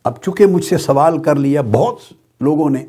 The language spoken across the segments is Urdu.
اب چونکہ مجھ سے سوال کر لیا بہت لوگوں نے،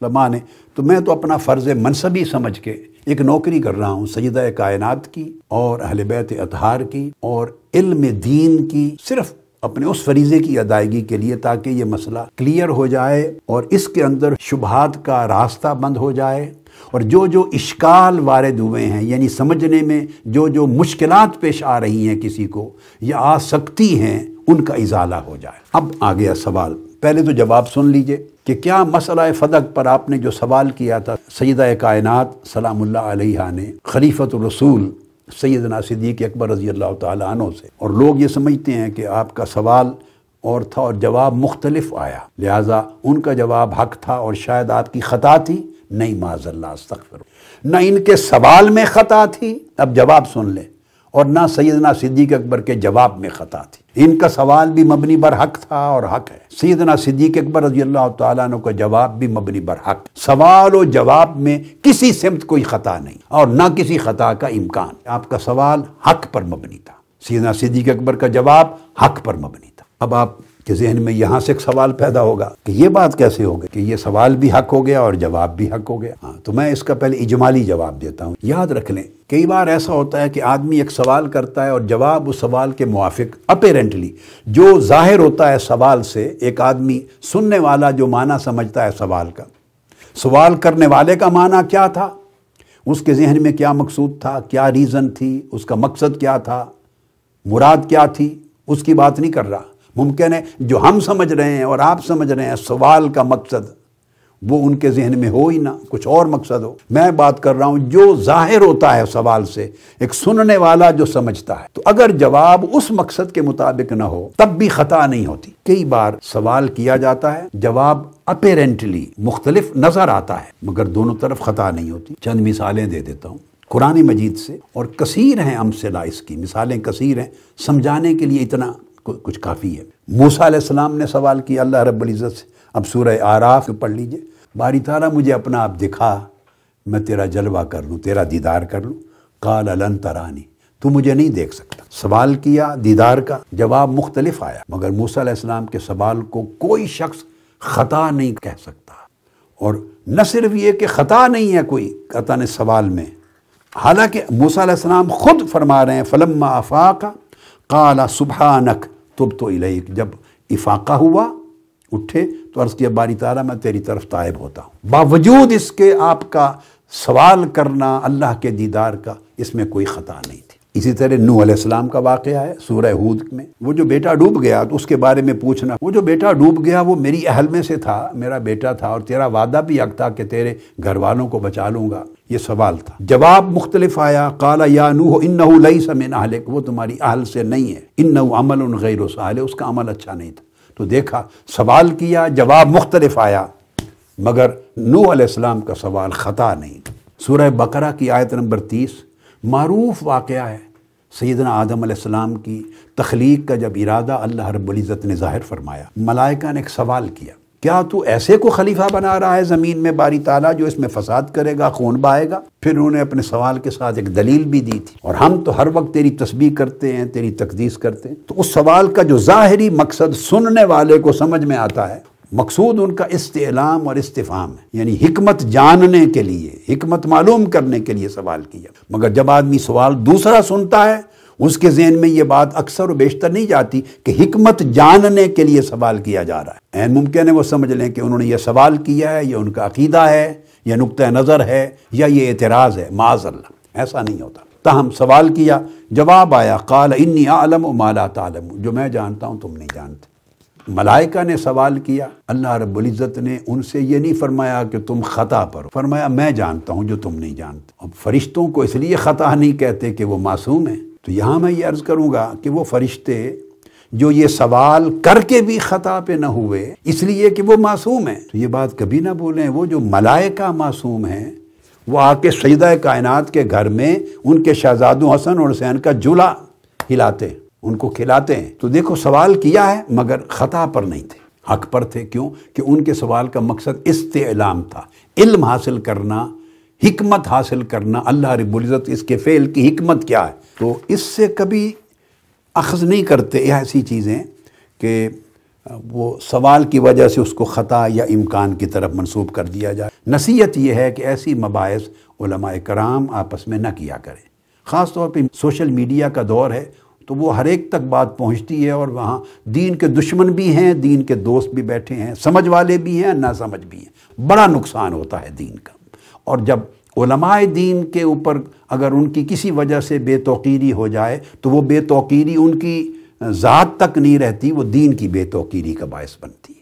علماء نے، تو میں تو اپنا فرض منصبی سمجھ کے ایک نوکری کر رہا ہوں سیدہ کائنات کی اور اہل بیت اطہار کی اور علم دین کی، صرف اپنے اس فریضے کی ادائیگی کے لیے، تاکہ یہ مسئلہ کلیئر ہو جائے اور اس کے اندر شبہات کا راستہ بند ہو جائے، اور جو اشکال وارد ہوئے ہیں، یعنی سمجھنے میں جو مشکلات پیش آ رہی ہیں کسی کو یا آ سکتی ہیں، ان کا ازالہ ہو جائے۔ اب آ گیا سوال، پہلے تو جواب سن لیجئے کہ کیا مسئلہ فدق پر آپ نے جو سوال کیا تھا، سیدہ کائنات سلام اللہ علیہا نے خلیفۃ الرسول سیدنا صدیق اکبر رضی اللہ تعالیٰ عنہ سے، اور لوگ یہ سمجھتے ہیں کہ آپ کا سوال اور تھا اور جواب مختلف آیا، لہٰذا ان کا جواب حق تھا اور شاید آپ کی خطا تھی۔ نہیں، معاذ اللہ، استغفر، نہ ان کے سوال میں خطا تھی، اب جواب سن لیں، اور نہ سیدنا صدیق اکبر کے جواب میں خطا تھی۔ ان کا سوال بھی مبنی بر حق تھا اور حق ہے، سیدنا صدیق اکبر رضی اللہ تعالیٰ عنہ کا جواب بھی مبنی بر حق، سوال و جواب میں کسی سمت کوئی خطا نہیں اور نہ کسی خطا کا امکان۔ آپ کا سوال حق پر مبنی تھا، سیدنا صدیق اکبر کا جواب حق پر مبنی تھا۔ اب آپ کے ذہن میں یہاں سے ایک سوال پیدا ہوگا کہ یہ بات کیسے ہو گئی کہ یہ سوال بھی حق ہو گیا اور جواب بھی حق ہو گیا؟ ہاں، تو میں اس کا پہلے اجمالی جواب دیتا ہوں۔ یاد رکھ لیں، کئی بار ایسا ہوتا ہے کہ آدمی ایک سوال کرتا ہے اور جواب اس سوال کے موافق اپیرنٹلی جو ظاہر ہوتا ہے سوال سے، ایک آدمی سننے والا جو معنی سمجھتا ہے سوال کا، سوال کرنے والے کا معنی کیا تھا، اس کے ذہن میں کیا مقصود تھا، کیا ریزن تھی، اس کا مقصد کیا تھا، مراد کیا تھی، اس کی بات نہیں کر رہا۔ ممکن ہے جو ہم سمجھ رہے ہیں اور آپ سمجھ رہے ہیں سوال کا مقصد، وہ ان کے ذہن میں ہو ہی نہ، کچھ اور مقصد ہو۔ میں بات کر رہا ہوں جو ظاہر ہوتا ہے سوال سے، ایک سننے والا جو سمجھتا ہے، تو اگر جواب اس مقصد کے مطابق نہ ہو تب بھی خطا نہیں ہوتی۔ کئی بار سوال کیا جاتا ہے، جواب اپیرنٹلی مختلف نظر آتا ہے، مگر دونوں طرف خطا نہیں ہوتی۔ چند مثالیں دے دیتا ہوں قرآن مجید سے، اور کثیر ہیں امثلہ، اس کی مثالیں کثیر ہیں، سمجھانے کے لیے اتنا کچھ کافی ہے۔ موسیٰ علیہ السلام نے سوال کیا اللہ رب العزت سے، اب سورہ اعراف پڑھ لیجئے، باری تعالیٰ مجھے اپنا آپ دکھا، میں تیرا جلوہ کر لوں، تیرا دیدار کر لوں۔ قال لن ترانی، تو مجھے نہیں دیکھ سکتا۔ سوال کیا دیدار کا، جواب مختلف آیا، مگر موسیٰ علیہ السلام کے سوال کو کوئی شخص خطا نہیں کہہ سکتا، اور نہ صرف یہ کہ خطا نہیں ہے کوئی قطعاً سوال میں، حالانکہ موسیٰ علیہ السلام خود فرما رہے ہیں فلما افاق قال سبحانک تبت الیک، جب افاقہ ہوا، اٹھے تو عرض کیا باری تعالیٰ میں تیری طرف تائب ہوتا ہوں۔ باوجود اس کے آپ کا سوال کرنا اللہ کے دیدار کا، اس میں کوئی خطا نہیں تھی۔ اسی طرح نوح علیہ السلام کا واقعہ ہے سورہ ہود میں، وہ جو بیٹا ڈوب گیا تو اس کے بارے میں پوچھنا، وہ جو بیٹا ڈوب گیا وہ میری اہل میں سے تھا، میرا بیٹا تھا، اور تیرا وعدہ بھی حق تھا کہ تیرے گھر والوں کو بچا لوں گا، یہ سوال تھا۔ جواب مختلف آیا، قال یا نوح انہ لیس من اہلک، وہ تمہاری اہل سے نہیں ہے، انہ عمل غیر صالح، اس کا عمل اچھا نہیں تھا۔ تو دیکھا، سوال کیا، جواب مختلف آیا، مگر نوح علیہ السلام کا سوال خطا نہیں۔ سورہ بقرہ کی آیت نمبر 30 معروف واقعہ ہے، سیدنا آدم علیہ السلام کی تخلیق کا جب ارادہ اللہ رب العزت نے ظاہر فرمایا، ملائکہ نے ایک سوال کیا، کیا تو ایسے کو خلیفہ بنا رہا ہے زمین میں باری تعالیٰ جو اس میں فساد کرے گا، خون بہائے گا؟ پھر انہوں نے اپنے سوال کے ساتھ ایک دلیل بھی دی تھی، اور ہم تو ہر وقت تیری تسبیح کرتے ہیں، تیری تقدیس کرتے ہیں۔ تو اس سوال کا جو ظاہری مقصد سننے والے کو سمجھ میں آتا ہے، مقصود ان کا استعلام اور استفہام ہے، یعنی حکمت جاننے کے لیے، حکمت معلوم کرنے کے لیے سوال کیا۔ مگر جب آدمی سوال دوسرا سنتا ہے، اس کے ذہن میں یہ بات اکثر و بیشتر نہیں جاتی کہ حکمت جاننے کے لیے سوال کیا جا رہا ہے۔ ممکن ہے وہ سمجھ لیں کہ انہوں نے یہ سوال کیا ہے، یہ ان کا عقیدہ ہے، یہ نقطہ نظر ہے، یا یہ اعتراض ہے، معاذ اللہ، ایسا نہیں ہوتا۔ تاہم سوال کیا، جواب آیا، قال انی اعلم ما لا تعلم، جو میں جانتا ہوں تم نہیں جانتے۔ ملائکہ نے سوال کیا، اللہ رب العزت نے ان سے یہ نہیں فرمایا کہ تم خطا پر ہو، فرمایا میں جانتا ہوں جو تم نہیں جانتے۔ اب فرشتوں کو اس لیے خطا نہیں کہتے کہ وہ معصوم ہیں، تو یہاں میں یہ عرض کروں گا کہ وہ فرشتے جو یہ سوال کر کے بھی خطا پہ نہ ہوئے اس لیے کہ وہ معصوم ہیں، تو یہ بات کبھی نہ بولیں وہ جو ملائکہ معصوم ہیں، وہ آ کے سیدہ کائنات کے گھر میں ان کے شہزادوں حسن اور حسین کا جولا ہلاتے ہیں، ان کو کھلاتے ہیں۔ تو دیکھو سوال کیا ہے مگر خطا پر نہیں تھے، حق پر تھے۔ کیوں؟ کہ ان کے سوال کا مقصد استعلام تھا، علم حاصل کرنا، حکمت حاصل کرنا، اللہ رب العزت اس کے فعل کی حکمت کیا ہے۔ تو اس سے کبھی اخذ نہیں کرتے ایسی چیزیں کہ وہ سوال کی وجہ سے اس کو خطا یا امکان کی طرف منسوب کر دیا جائے۔ نصیحت یہ ہے کہ ایسی مباحث علماء کرام آپس میں نہ کیا کریں۔ خاص طور پہ سوشل میڈیا کا دور ہے تو وہ ہر ایک تک بات پہنچتی ہے، اور وہاں دین کے دشمن بھی ہیں، دین کے دوست بھی بیٹھے ہیں، سمجھ والے بھی ہیں، نہ سمجھ بھی ہیں۔ بڑا نقصان ہوتا ہے دین کا۔ اور جب علماء دین کے اوپر اگر ان کی کسی وجہ سے بے توقیری ہو جائے تو وہ بے توقیری ان کی ذات تک نہیں رہتی، وہ دین کی بے توقیری کا باعث بنتی ہے۔